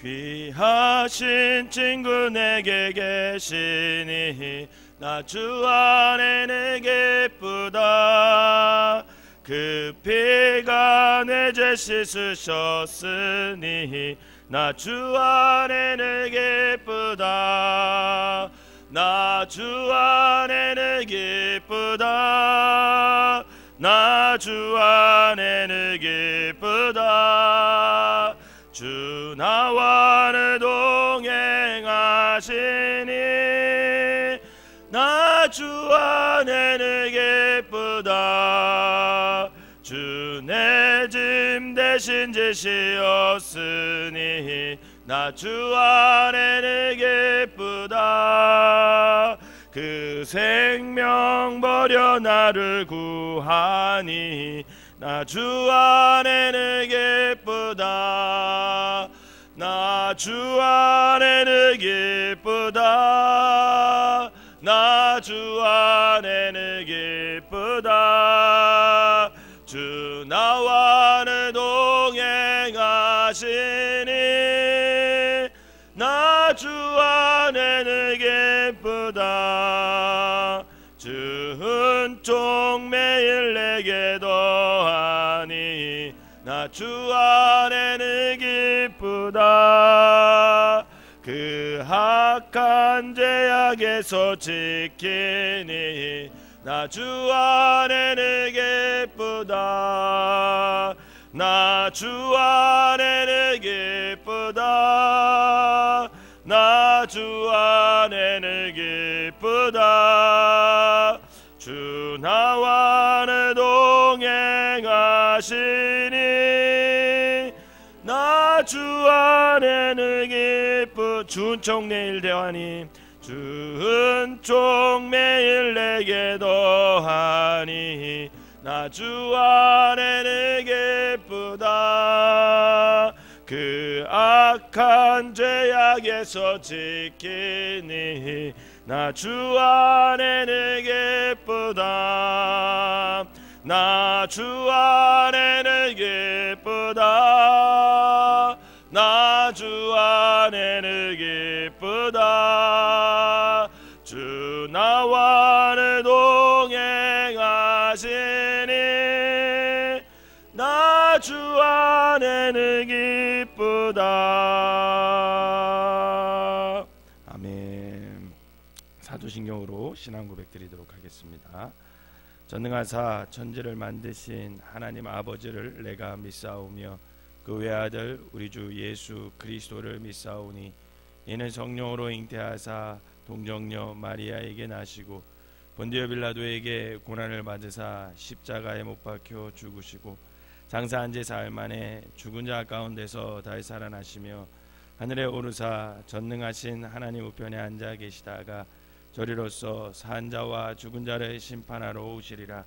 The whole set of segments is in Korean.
귀하신 친구 내게 계시니 나 주 안에는 기쁘다. 그 피가 내 죄 씻으셨으니 나 주 안에는 기쁘다. 나 주 안에는 기쁘다. 나 주 안에는 기쁘다. 주 나와는 동행하시니 나 주 안에는 기쁘다. 주 내 짐 대신 지시었으니 나 주 안에는 기쁘다. 그 생명 버려 나를 구하니 나 주 안에는 기쁘다. 나 주 안에는 기쁘다. 나 주 안에는 기쁘다. 주 나와는 동행하시니 나 주 안에는 기쁘다. 주 은총 매일 내게 더하니 나 주 안에는 기쁘다. 그 악한 죄악에서 지키니 나 주 안에는 기쁘다. 나 주 안에는 기쁘다. 나 주 안에는 기쁘다. 주 나와는 동행하시니 나 주 안에는 기쁘. 주 은총 내일 대하니 주 은총 매일 내게 더하니 나 주 안에는 기쁘다. 그 악한 죄악에서 지키니 나 주 안에는 기쁘다. 나 주 안에는 기쁘다. 나 주 안에는 기쁘다. 주 나와는 동행하시니 나 주 안에는 기쁘다. 아멘. 사도신경으로 신앙 고백드리도록 하겠습니다. 전능하사 천지를 만드신 하나님 아버지를 내가 믿사오며 그 외아들 우리 주 예수 그리스도를 믿사오니 이는 성령으로 잉태하사 동정녀 마리아에게 나시고 본디오 빌라도에게 고난을 받으사 십자가에 못 박혀 죽으시고 장사한 지 사흘 만에 죽은 자 가운데서 다시 살아나시며 하늘에 오르사 전능하신 하나님 우편에 앉아 계시다가 저리로서 산 자와 죽은 자를 심판하러 오시리라.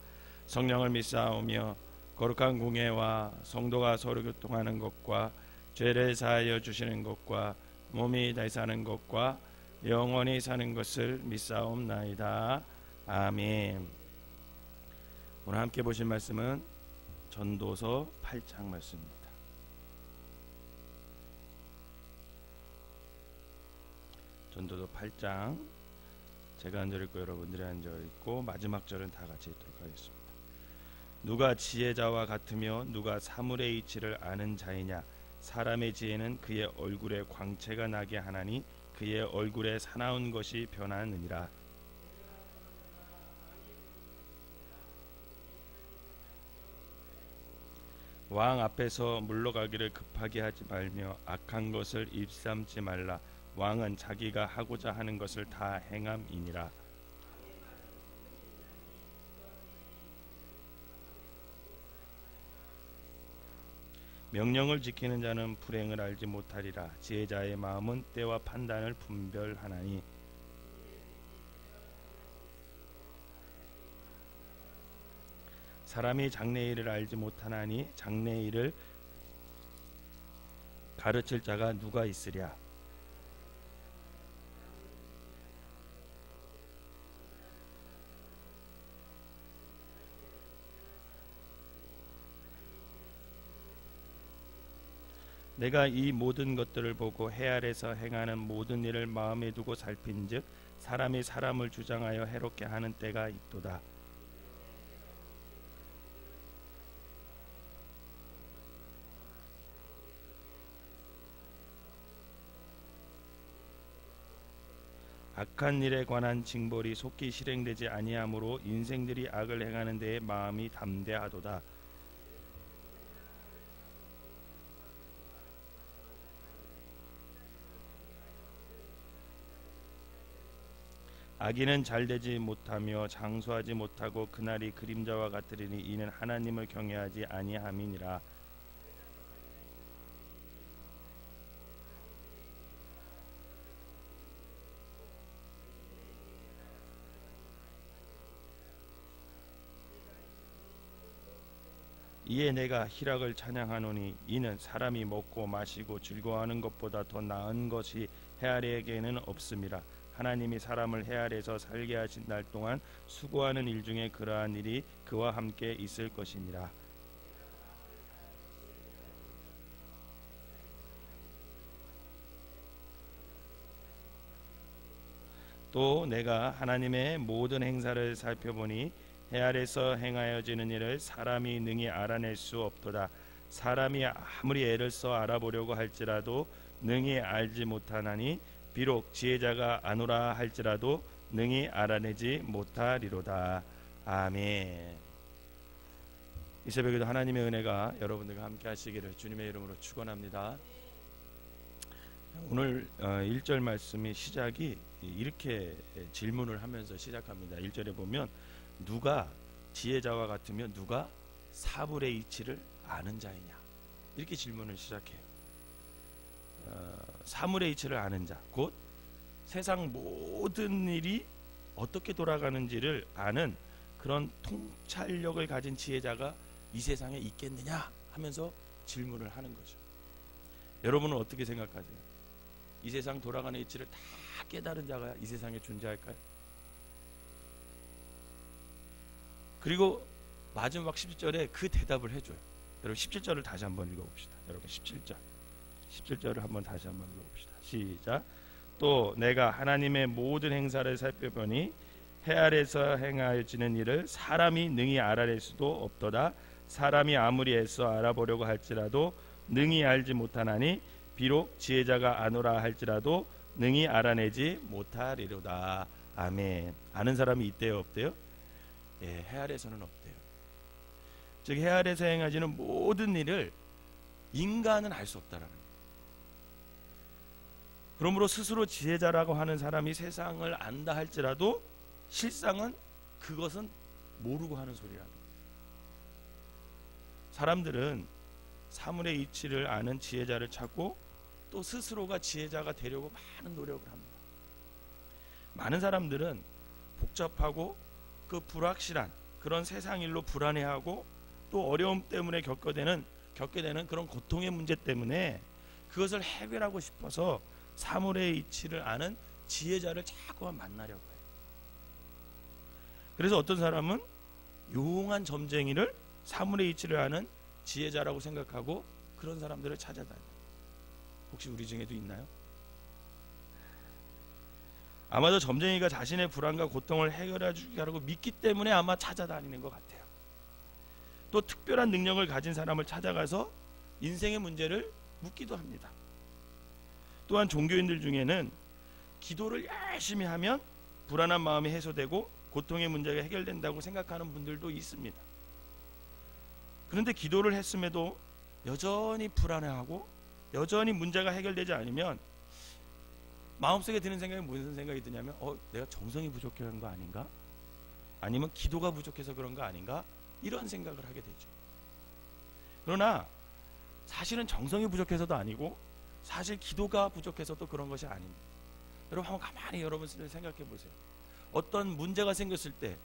성령을 믿사오며 거룩한 공예와 성도가 서로 교통하는 것과 죄를 사하여 주시는 것과 몸이 다시 사는 것과 영원히 사는 것을 믿사옵나이다. 아멘. 오늘 함께 보실 말씀은 전도서 8장 말씀입니다. 전도서 8장 제가 한 절 읽고 여러분들이 한 절 읽고 마지막 절은 다 같이 읽도록 하겠습니다. 누가 지혜자와 같으며 누가 사물의 이치를 아는 자이냐. 사람의 지혜는 그의 얼굴에 광채가 나게 하나니 그의 얼굴에 사나운 것이 변하느니라. 왕 앞에서 물러가기를 급하게 하지 말며 악한 것을 입삼지 말라. 왕은 자기가 하고자 하는 것을 다 행함이니라. 명령을 지키는 자는 불행을 알지 못하리라. 지혜자의 마음은 때와 판단을 분별하나니 사람이 장래일을 알지 못하나니 장래일을 가르칠 자가 누가 있으랴. 내가 이 모든 것들을 보고 해 아래서 행하는 모든 일을 마음에 두고 살핀즉 사람이 사람을 주장하여 해롭게 하는 때가 있도다. 악한 일에 관한 징벌이 속히 실행되지 아니하므로 인생들이 악을 행하는 데에 마음이 담대하도다. 악인은 잘되지 못하며 장수하지 못하고 그날이 그림자와 같으리니 이는 하나님을 경외하지 아니함이니라. 이에 내가 희락을 찬양하노니 이는 사람이 먹고 마시고 즐거워하는 것보다 더 나은 것이 해 아래에게는 없음이라. 하나님이 사람을 해 아래에서 살게 하신 날 동안 수고하는 일 중에 그러한 일이 그와 함께 있을 것이니라. 또 내가 하나님의 모든 행사를 살펴보니 해 아래서 행하여지는 일을 사람이 능히 알아낼 수 없도다. 사람이 아무리 애를 써 알아보려고 할지라도 능히 알지 못하나니 비록 지혜자가 아노라 할지라도 능히 알아내지 못하리로다. 아멘. 이 새벽에도 하나님의 은혜가 여러분들과 함께 하시기를 주님의 이름으로 축원합니다. 오늘 1절 말씀의 시작이 이렇게 질문을 하면서 시작합니다. 1절에 보면 누가 지혜자와 같으면 누가 사물의 이치를 아는 자이냐, 이렇게 질문을 시작해요. 사물의 이치를 아는 자, 곧 세상 모든 일이 어떻게 돌아가는지를 아는 그런 통찰력을 가진 지혜자가 이 세상에 있겠느냐 하면서 질문을 하는 거죠. 여러분은 어떻게 생각하세요? 이 세상 돌아가는 이치를 다 깨달은 자가 이 세상에 존재할까요? 그리고 마지막 17절에 그 대답을 해줘요. 여러분 17절을 다시 한번 읽어봅시다. 여러분 17절을 한번 다시 한번 읽어봅시다. 시작. 또 내가 하나님의 모든 행사를 살펴보니 해 아래서 행하여지는 일을 사람이 능히 알아낼 수도 없도다. 사람이 아무리 애써 알아보려고 할지라도 능히 알지 못하나니 비록 지혜자가 아노라 할지라도 능히 알아내지 못하리로다. 아멘. 아는 사람이 있대요, 없대요? 예, 해 아래서는 없대요. 즉 해 아래서 행하지는 모든 일을 인간은 알 수 없다라는 거예요. 그러므로 스스로 지혜자라고 하는 사람이 세상을 안다 할지라도 실상은 그것은 모르고 하는 소리라는 거예요. 사람들은 사물의 이치를 아는 지혜자를 찾고 또 스스로가 지혜자가 되려고 많은 노력을 합니다. 많은 사람들은 복잡하고 그 불확실한 그런 세상 일로 불안해하고 또 어려움 때문에 겪게 되는 그런 고통의 문제 때문에 그것을 해결하고 싶어서 사물의 이치를 아는 지혜자를 자꾸만 만나려고 해요. 그래서 어떤 사람은 용한 점쟁이를 사물의 이치를 아는 지혜자라고 생각하고 그런 사람들을 찾아다녀요. 혹시 우리 중에도 있나요? 아마도 점쟁이가 자신의 불안과 고통을 해결해 주기라고 믿기 때문에 아마 찾아다니는 것 같아요. 또 특별한 능력을 가진 사람을 찾아가서 인생의 문제를 묻기도 합니다. 또한 종교인들 중에는 기도를 열심히 하면 불안한 마음이 해소되고 고통의 문제가 해결된다고 생각하는 분들도 있습니다. 그런데 기도를 했음에도 여전히 불안해하고 여전히 문제가 해결되지 않으면 마음속에 드는 생각이 무슨 생각이 드냐면 내가 정성이 부족한 거 아닌가? 아니면 기도가 부족해서 그런 거 아닌가? 이런 생각을 하게 되죠. 그러나 사실은 정성이 부족해서도 아니고 사실 기도가 부족해서도 그런 것이 아닙니다. 여러분 한번 가만히 여러분들 생각해 보세요. 어떤 문제가 생겼을 때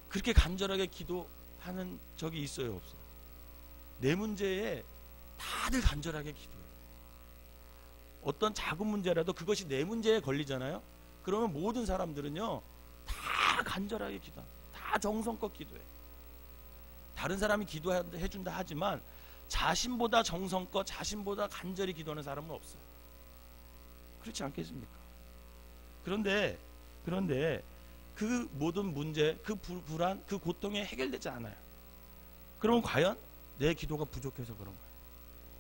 그렇게 간절하게 기도하는 적이 있어요, 없어요? 내 문제에 다들 간절하게 기도해요. 어떤 작은 문제라도 그것이 내 문제에 걸리잖아요. 그러면 모든 사람들은요 다 간절하게 기도합니다. 다 정성껏 기도해. 다른 사람이 기도해준다 하지만 자신보다 정성껏 자신보다 간절히 기도하는 사람은 없어요. 그렇지 않겠습니까? 그런데 그 모든 문제, 그 불안, 그 고통이 해결되지 않아요. 그러면 과연 내 기도가 부족해서 그런 거예요?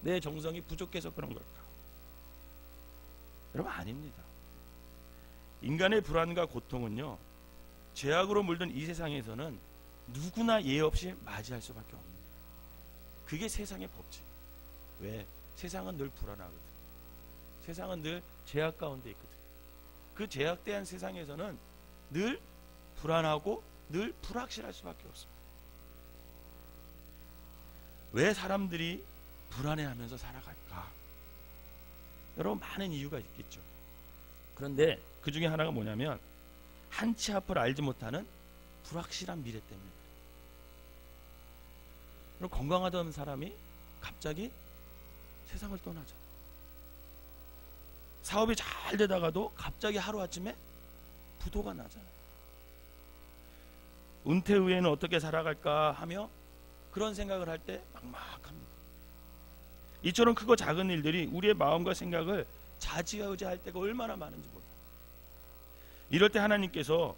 내 정성이 부족해서 그런 걸까? 여러분, 아닙니다. 인간의 불안과 고통은요, 죄악으로 물든 이 세상에서는 누구나 예의 없이 맞이할 수밖에 없는 거예요. 그게 세상의 법칙. 왜? 세상은 늘 불안하거든. 세상은 늘 죄악 가운데 있거든. 그 죄악대한 세상에서는 늘 불안하고 늘 불확실할 수밖에 없습니다. 왜 사람들이 불안해하면서 살아갈까? 여러분, 많은 이유가 있겠죠. 그런데 그 중에 하나가 뭐냐면 한 치 앞을 알지 못하는 불확실한 미래 때문에 그래요. 건강하던 사람이 갑자기 세상을 떠나잖아. 사업이 잘 되다가도 갑자기 하루아침에 부도가 나잖아. 은퇴 후에는 어떻게 살아갈까 하며 그런 생각을 할 때 막막합니다. 이처럼 크고 작은 일들이 우리의 마음과 생각을 좌지우지할 때가 얼마나 많은지 몰라요. 이럴 때 하나님께서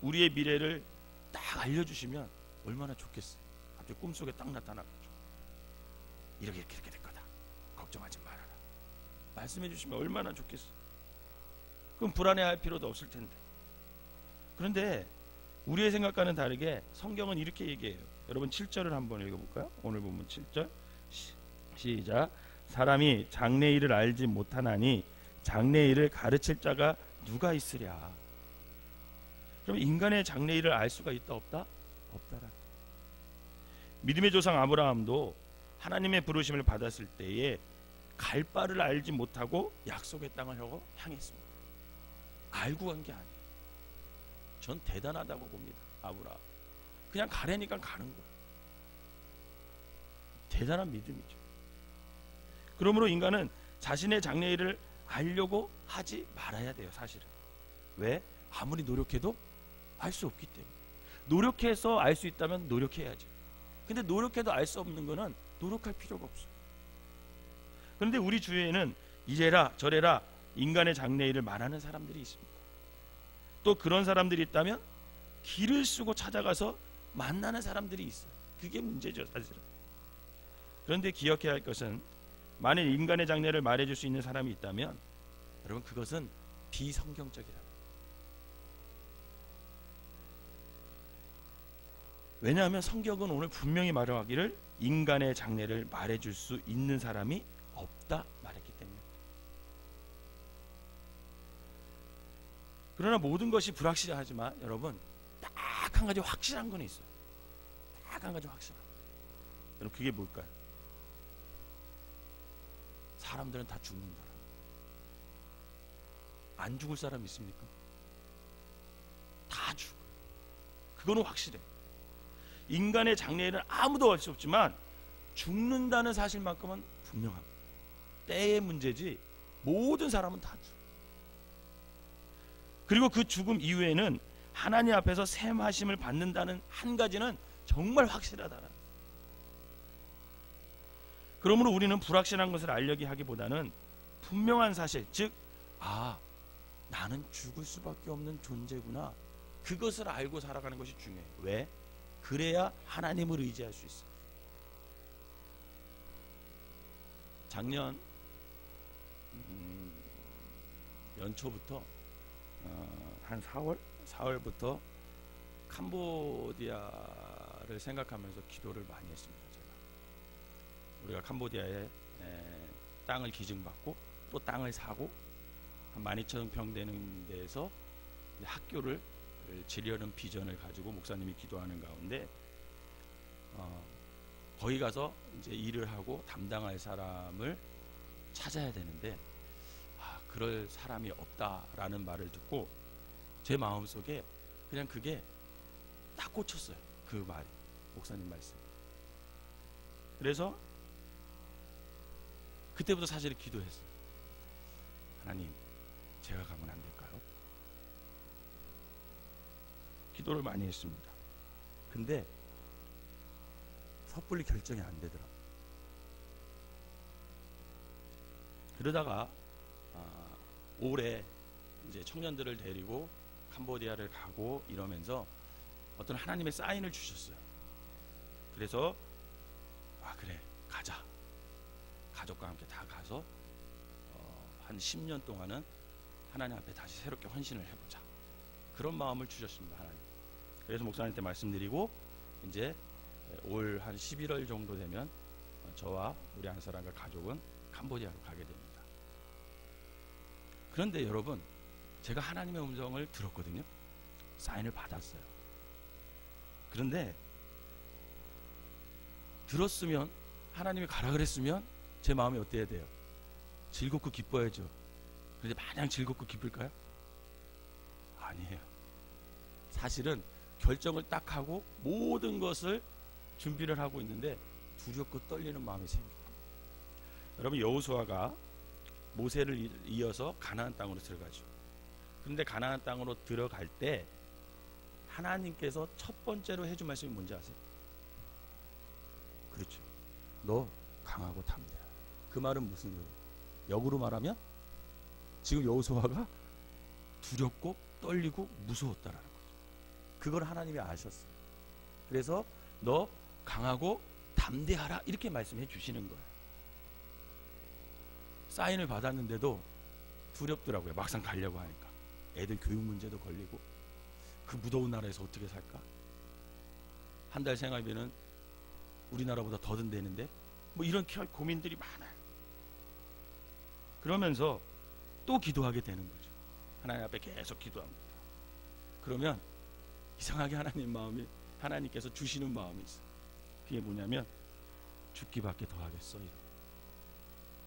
우리의 미래를 딱 알려주시면 얼마나 좋겠어요. 갑자기 꿈속에 딱 나타나가지고 이렇게 될 거다, 걱정하지 말아라, 말씀해 주시면 얼마나 좋겠어요. 그럼 불안해할 필요도 없을 텐데. 그런데 우리의 생각과는 다르게 성경은 이렇게 얘기해요. 여러분 7절을 한번 읽어볼까요? 오늘 본문 7절 시작. 사람이 장래일을 알지 못하나니 장래일을 가르칠 자가 누가 있으랴. 그럼 인간의 장래일을 알 수가 있다 없다? 없다라. 믿음의 조상 아브라함도 하나님의 부르심을 받았을 때에 갈 바를 알지 못하고 약속의 땅을 향했습니다. 알고 간 게 아니에요. 전 대단하다고 봅니다. 아브라함 그냥 가래니까 가는 거예요. 대단한 믿음이죠. 그러므로 인간은 자신의 장래일을 알려고 하지 말아야 돼요. 사실은. 왜? 아무리 노력해도 알 수 없기 때문에. 노력해서 알 수 있다면 노력해야죠. 근데 노력해도 알 수 없는 거는 노력할 필요가 없어요. 그런데 우리 주위에는 이래라 저래라 인간의 장래일을 말하는 사람들이 있습니다. 또 그런 사람들이 있다면 길을 쓰고 찾아가서 만나는 사람들이 있어요. 그게 문제죠, 사실은. 그런데 기억해야 할 것은 만일 인간의 장래를 말해줄 수 있는 사람이 있다면 여러분 그것은 비성경적이다. 왜냐하면 성경은 오늘 분명히 말하기를 인간의 장래를 말해줄 수 있는 사람이 없다 말했기 때문에. 그러나 모든 것이 불확실하지만 여러분 딱 한 가지 확실한 건 있어요. 딱 한 가지 확실한. 여러분 그게 뭘까요? 사람들은 다 죽는다. 안 죽을 사람 있습니까? 다 죽어요. 그거는 확실해. 인간의 장래에는 아무도 알 수 없지만 죽는다는 사실만큼은 분명합니다. 때의 문제지 모든 사람은 다 죽어요. 그리고 그 죽음 이후에는 하나님 앞에서 샘하심을 받는다는 한 가지는 정말 확실하다는 거예요. 그러므로 우리는 불확실한 것을 알려기 하기보다는 분명한 사실, 즉 나는 죽을 수밖에 없는 존재구나, 그것을 알고 살아가는 것이 중요해요. 왜? 그래야 하나님을 의지할 수 있어요. 작년 연초부터 한 4월부터 캄보디아를 생각하면서 기도를 많이 했습니다. 제가 우리가 캄보디아에 땅을 기증받고 또 땅을 사고 한 12,000평 되는 데에서 학교를 지려는 비전을 가지고 목사님이 기도하는 가운데 거기 가서 이제 일을 하고 담당할 사람을 찾아야 되는데 그럴 사람이 없다라는 말을 듣고 제 마음속에 그냥 그게 딱 꽂혔어요. 그 말이 목사님 말씀. 그래서 그때부터 사실 기도했어요. 하나님, 제가 가면 안 될까요? 기도를 많이 했습니다. 근데 섣불리 결정이 안 되더라고요. 그러다가 올해 이제 청년들을 데리고 캄보디아를 가고 이러면서 어떤 하나님의 사인을 주셨어요. 그래서 그래 가자. 가족과 함께 다 가서 한 10년 동안은 하나님 앞에 다시 새롭게 헌신을 해보자. 그런 마음을 주셨습니다. 하나님. 그래서 목사님한테 말씀드리고 이제 올 한 11월 정도 되면 저와 우리 한 사람과 가족은 캄보디아로 가게 됩니다. 그런데 여러분, 제가 하나님의 음성을 들었거든요. 사인을 받았어요. 그런데 들었으면, 하나님이 가라 그랬으면 제 마음이 어때야 돼요? 즐겁고 기뻐야죠. 그런데 마냥 즐겁고 기쁠까요? 아니에요. 사실은 결정을 딱 하고 모든 것을 준비를 하고 있는데 두렵고 떨리는 마음이 생겨요. 여러분, 여호수아가 모세를 이어서 가나안 땅으로 들어가죠. 그런데 가나안 땅으로 들어갈 때 하나님께서 첫 번째로 해준 말씀이 뭔지 아세요? 그렇죠. 너 강하고 담대하라. 그 말은 무슨 소리예요? 역으로 말하면 지금 여호수아가 두렵고 떨리고 무서웠다라는 거죠. 그걸 하나님이 아셨어요. 그래서 너 강하고 담대하라 이렇게 말씀해 주시는 거예요. 사인을 받았는데도 두렵더라고요. 막상 가려고 하니까. 애들 교육 문제도 걸리고, 그 무더운 나라에서 어떻게 살까? 한 달 생활비는 우리나라보다 더 든다는데 뭐 이런 고민들이 많아요. 그러면서 또 기도하게 되는 거죠. 하나님 앞에 계속 기도합니다. 그러면 이상하게 하나님께서 주시는 마음이 있어요. 그게 뭐냐면 죽기밖에 더 하겠어.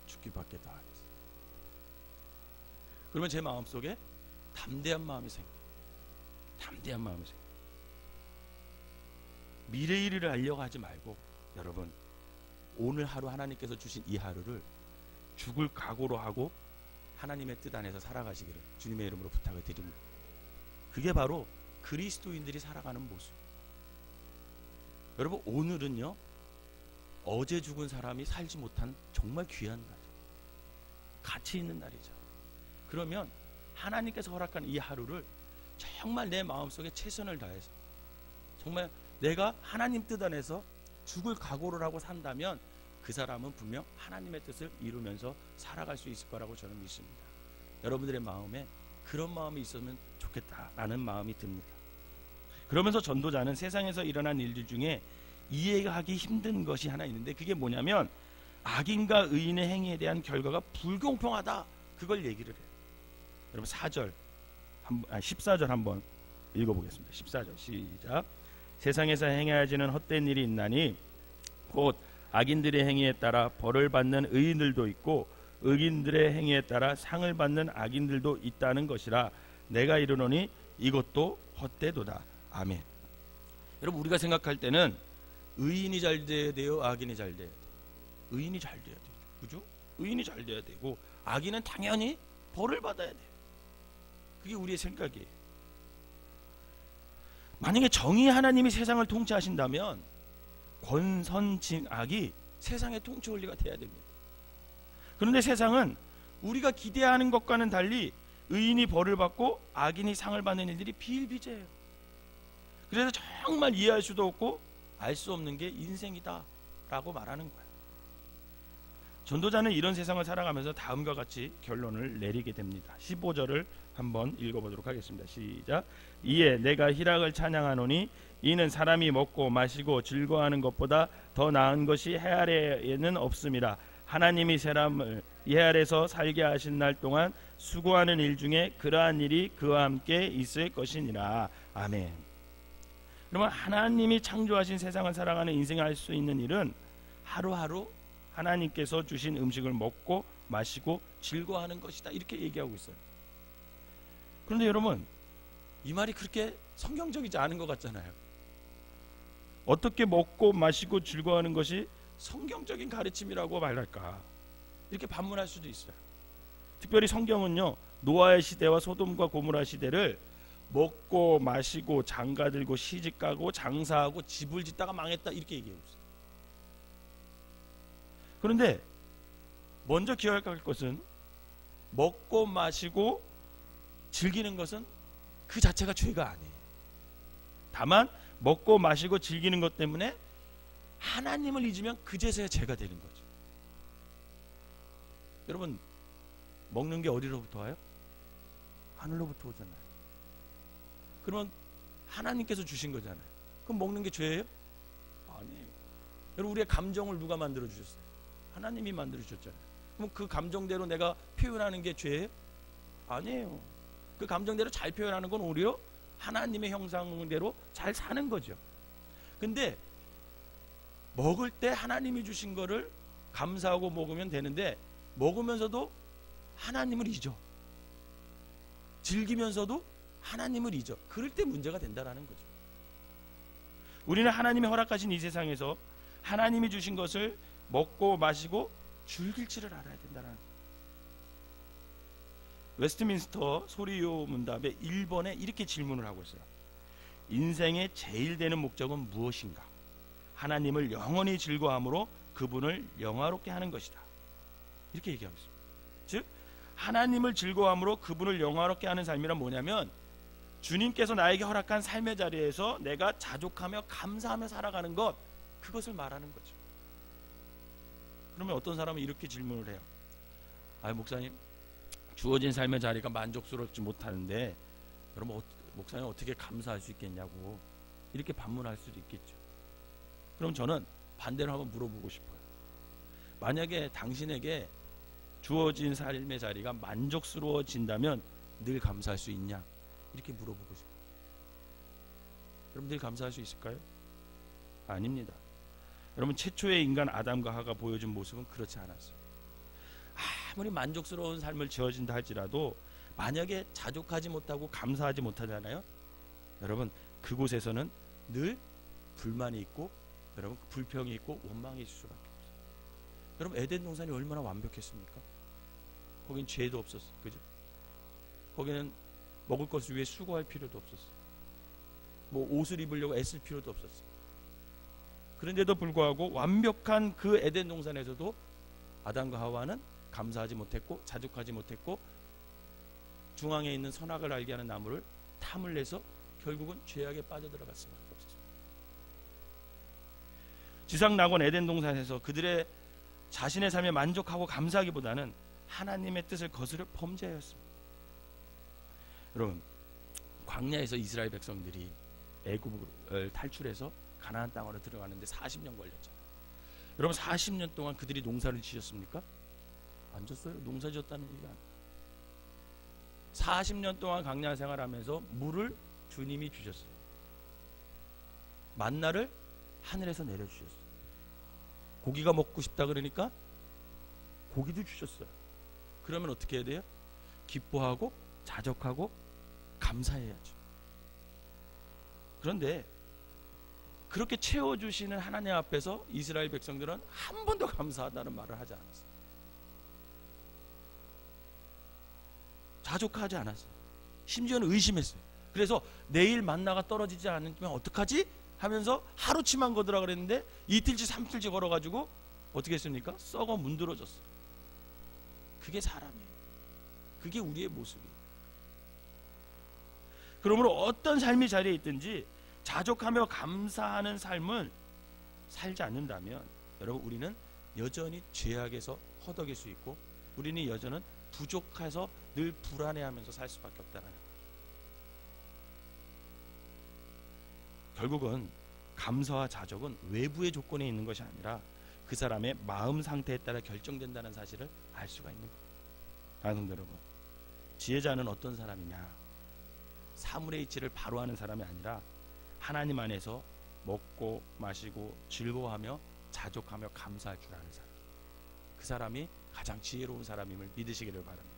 죽기밖에 더 하겠어. 그러면 제 마음속에 담대한 마음이 생겨요. 담대한 마음이 생겨요. 미래 일을 하려고 하지 말고, 여러분, 오늘 하루 하나님께서 주신 이 하루를 죽을 각오로 하고 하나님의 뜻 안에서 살아가시기를 주님의 이름으로 부탁을 드립니다. 그게 바로 그리스도인들이 살아가는 모습. 여러분, 오늘은요, 어제 죽은 사람이 살지 못한 정말 귀한 날이에요. 가치 있는 날이죠. 그러면 하나님께서 허락한 이 하루를 정말 내 마음속에 최선을 다해서, 정말 내가 하나님 뜻 안에서 죽을 각오를 하고 산다면 그 사람은 분명 하나님의 뜻을 이루면서 살아갈 수 있을 거라고 저는 믿습니다. 여러분들의 마음에 그런 마음이 있으면 좋겠다라는 마음이 듭니다. 그러면서 전도자는 세상에서 일어난 일들 중에 이해하기 힘든 것이 하나 있는데, 그게 뭐냐면 악인과 의인의 행위에 대한 결과가 불공평하다, 그걸 얘기를 해요. 여러분 14절 한번 읽어보겠습니다. 14절 시작. 세상에서 행하여지는 헛된 일이 있나니 곧 악인들의 행위에 따라 벌을 받는 의인들도 있고 의인들의 행위에 따라 상을 받는 악인들도 있다는 것이라. 내가 이르노니 이것도 헛되도다. 아멘. 여러분, 우리가 생각할 때는 의인이 잘 돼야 돼요, 악인이 잘 돼야 돼요? 의인이 잘 돼야 돼요. 그죠? 의인이 잘 돼야 되고 악인은 당연히 벌을 받아야 돼요. 그게 우리의 생각이에요. 만약에 정의 하나님이 세상을 통치하신다면 권선징악이 세상의 통치 원리가 돼야 됩니다. 그런데 세상은 우리가 기대하는 것과는 달리 의인이 벌을 받고 악인이 상을 받는 일들이 비일비재해요. 그래서 정말 이해할 수도 없고 알 수 없는 게 인생이다 라고 말하는 거예요. 전도자는 이런 세상을 살아가면서 다음과 같이 결론을 내리게 됩니다. 15절을 한번 읽어보도록 하겠습니다. 시작. 이에 내가 희락을 찬양하노니 이는 사람이 먹고 마시고 즐거워하는 것보다 더 나은 것이 해 아래에는 없음이라. 하나님이 사람을 이 아래에서 살게 하신 날 동안 수고하는 일 중에 그러한 일이 그와 함께 있을 것이니라. 아멘. 그러면 하나님이 창조하신 세상을 살아가는 인생을 할 수 있는 일은 하루하루 하나님께서 주신 음식을 먹고 마시고 즐거워하는 것이다, 이렇게 얘기하고 있어요. 그런데 여러분, 이 말이 그렇게 성경적이지 않은 것 같잖아요. 어떻게 먹고 마시고 즐거워하는 것이 성경적인 가르침이라고 말할까, 이렇게 반문할 수도 있어요. 특별히 성경은요, 노아의 시대와 소돔과 고모라 시대를 먹고 마시고 장가들고 시집가고 장사하고 집을 짓다가 망했다, 이렇게 얘기하고 있어요. 그런데 먼저 기억할 것은 먹고 마시고 즐기는 것은 그 자체가 죄가 아니에요. 다만 먹고 마시고 즐기는 것 때문에 하나님을 잊으면 그제서야 죄가 되는 거죠. 여러분, 먹는 게 어디로부터 와요? 하늘로부터 오잖아요. 그러면 하나님께서 주신 거잖아요. 그럼 먹는 게 죄예요? 아니에요. 여러분, 우리의 감정을 누가 만들어 주셨어요? 하나님이 만들어 주셨잖아요. 그럼 그 감정대로 내가 표현하는 게 죄예요? 아니에요. 그 감정대로 잘 표현하는 건 오히려 하나님의 형상대로 잘 사는 거죠. 근데 먹을 때 하나님이 주신 거를 감사하고 먹으면 되는데, 먹으면서도 하나님을 잊어. 즐기면서도 하나님을 잊어. 그럴 때 문제가 된다라는 거죠. 우리는 하나님이 허락하신 이 세상에서 하나님이 주신 것을 먹고 마시고 즐길 줄을 알아야 된다는 거죠. 웨스트민스터 소리요 문답에 1번에 이렇게 질문을 하고 있어요. 인생의 제일 되는 목적은 무엇인가? 하나님을 영원히 즐거워함으로 그분을 영화롭게 하는 것이다. 이렇게 얘기하고 있습니다. 즉, 하나님을 즐거워함으로 그분을 영화롭게 하는 삶이란 뭐냐면, 주님께서 나에게 허락한 삶의 자리에서 내가 자족하며 감사하며 살아가는 것, 그것을 말하는 거죠. 그러면 어떤 사람은 이렇게 질문을 해요. 목사님, 주어진 삶의 자리가 만족스럽지 못하는데 여러분, 목사님 어떻게 감사할 수 있겠냐고 이렇게 반문할 수도 있겠죠. 그럼 저는 반대로 한번 물어보고 싶어요. 만약에 당신에게 주어진 삶의 자리가 만족스러워진다면 늘 감사할 수 있냐? 이렇게 물어보고 싶어요. 여러분, 늘 감사할 수 있을까요? 아닙니다. 여러분, 최초의 인간 아담과 하가 보여준 모습은 그렇지 않았어요. 아무리 만족스러운 삶을 지어진다 할지라도 만약에 자족하지 못하고 감사하지 못하잖아요. 여러분, 그곳에서는 늘 불만이 있고, 여러분, 불평이 있고 원망이 있을 수밖에 없어요. 여러분, 에덴 동산이 얼마나 완벽했습니까? 거긴 죄도 없었어요. 그죠? 거기는 먹을 것을 위해 수고할 필요도 없었어요. 뭐 옷을 입으려고 애쓸 필요도 없었어요. 그런데도 불구하고 완벽한 그 에덴 동산에서도 아담과 하와는 감사하지 못했고 자족하지 못했고, 중앙에 있는 선악을 알게 하는 나무를 탐을 내서 결국은 죄악에 빠져들어갈 수밖에 없었습니다. 지상 낙원 에덴 동산에서 그들의 자신의 삶에 만족하고 감사하기보다는 하나님의 뜻을 거스를 범죄였습니다. 여러분, 광야에서 이스라엘 백성들이 애굽을 탈출해서 가나안 땅으로 들어가는데 40년 걸렸잖아요. 여러분, 40년 동안 그들이 농사를 지었습니까? 안 졌어요. 농사 지었다는 얘기가 아니에요. 40년 동안 광야 생활하면서 물을 주님이 주셨어요. 만나를 하늘에서 내려주셨어요. 고기가 먹고 싶다 그러니까 고기도 주셨어요. 그러면 어떻게 해야 돼요? 기뻐하고 자족하고 감사해야죠. 그런데 그렇게 채워주시는 하나님 앞에서 이스라엘 백성들은 한 번도 감사하다는 말을 하지 않았어요. 자족하지 않았어요. 심지어는 의심했어요. 그래서 내일 만나가 떨어지지 않으면 어떡하지? 하면서 하루치만 거두라 그랬는데 이틀치 삼틀치 걸어가지고 어떻게 했습니까? 썩어 문드러졌어요. 그게 사람이에요. 그게 우리의 모습이에요. 그러므로 어떤 삶의 자리에 있든지 자족하며 감사하는 삶을 살지 않는다면 여러분, 우리는 여전히 죄악에서 허덕일 수 있고, 우리는 여전히 부족해서 늘 불안해하면서 살 수밖에 없다는 거죠. 결국은 감사와 자족은 외부의 조건에 있는 것이 아니라 그 사람의 마음 상태에 따라 결정된다는 사실을 알 수가 있는 거예요. 성도 여러분, 지혜자는 어떤 사람이냐? 사물의 이치를 바로 하는 사람이 아니라 하나님 안에서 먹고 마시고 즐거워하며 자족하며 감사할 줄 아는 사람, 그 사람이 가장 지혜로운 사람임을 믿으시기를 바랍니다.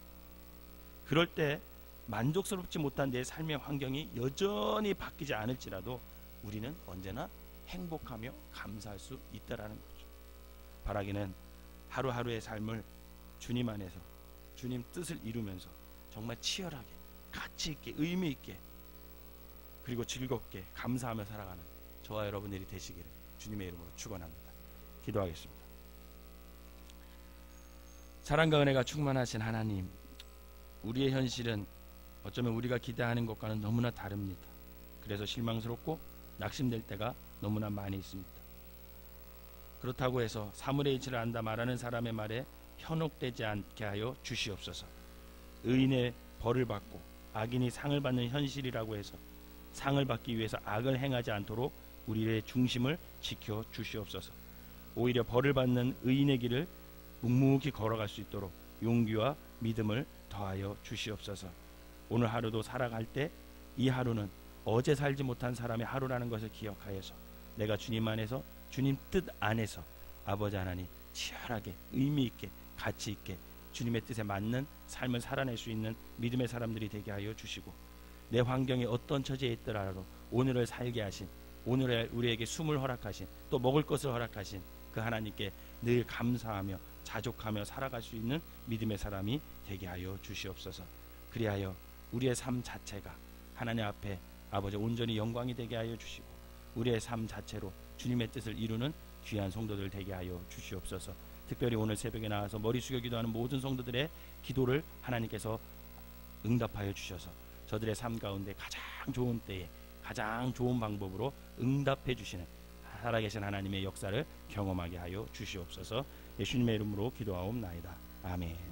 그럴 때 만족스럽지 못한 내 삶의 환경이 여전히 바뀌지 않을지라도 우리는 언제나 행복하며 감사할 수 있다라는 거죠. 바라기는 하루하루의 삶을 주님 안에서 주님 뜻을 이루면서 정말 치열하게 가치 있게 의미 있게 그리고 즐겁게 감사하며 살아가는 저와 여러분들이 되시기를 주님의 이름으로 축원합니다. 기도하겠습니다. 사랑과 은혜가 충만하신 하나님, 우리의 현실은 어쩌면 우리가 기대하는 것과는 너무나 다릅니다. 그래서 실망스럽고 낙심될 때가 너무나 많이 있습니다. 그렇다고 해서 사물의 이치를 안다 말하는 사람의 말에 현혹되지 않게 하여 주시옵소서. 의인의 벌을 받고 악인이 상을 받는 현실이라고 해서 상을 받기 위해서 악을 행하지 않도록 우리의 중심을 지켜 주시옵소서. 오히려 벌을 받는 의인의 길을 묵묵히 걸어갈 수 있도록 용기와 믿음을 더하여 주시옵소서. 오늘 하루도 살아갈 때 이 하루는 어제 살지 못한 사람의 하루라는 것을 기억하여서 내가 주님 안에서 주님 뜻 안에서 아버지 하나님 치열하게 의미 있게 가치 있게 주님의 뜻에 맞는 삶을 살아낼 수 있는 믿음의 사람들이 되게 하여 주시고, 내 환경이 어떤 처지에 있더라도 오늘을 살게 하신, 오늘에 우리에게 숨을 허락하신, 또 먹을 것을 허락하신 그 하나님께 늘 감사하며 자족하며 살아갈 수 있는 믿음의 사람이 되게 하여 주시옵소서. 그리하여 우리의 삶 자체가 하나님 앞에 아버지 온전히 영광이 되게 하여 주시고, 우리의 삶 자체로 주님의 뜻을 이루는 귀한 성도들 되게 하여 주시옵소서. 특별히 오늘 새벽에 나와서 머리 숙여 기도하는 모든 성도들의 기도를 하나님께서 응답하여 주셔서 저들의 삶 가운데 가장 좋은 때에 가장 좋은 방법으로 응답해 주시는 살아계신 하나님의 역사를 경험하게 하여 주시옵소서. 예수님의 이름으로 기도하옵나이다. 아멘.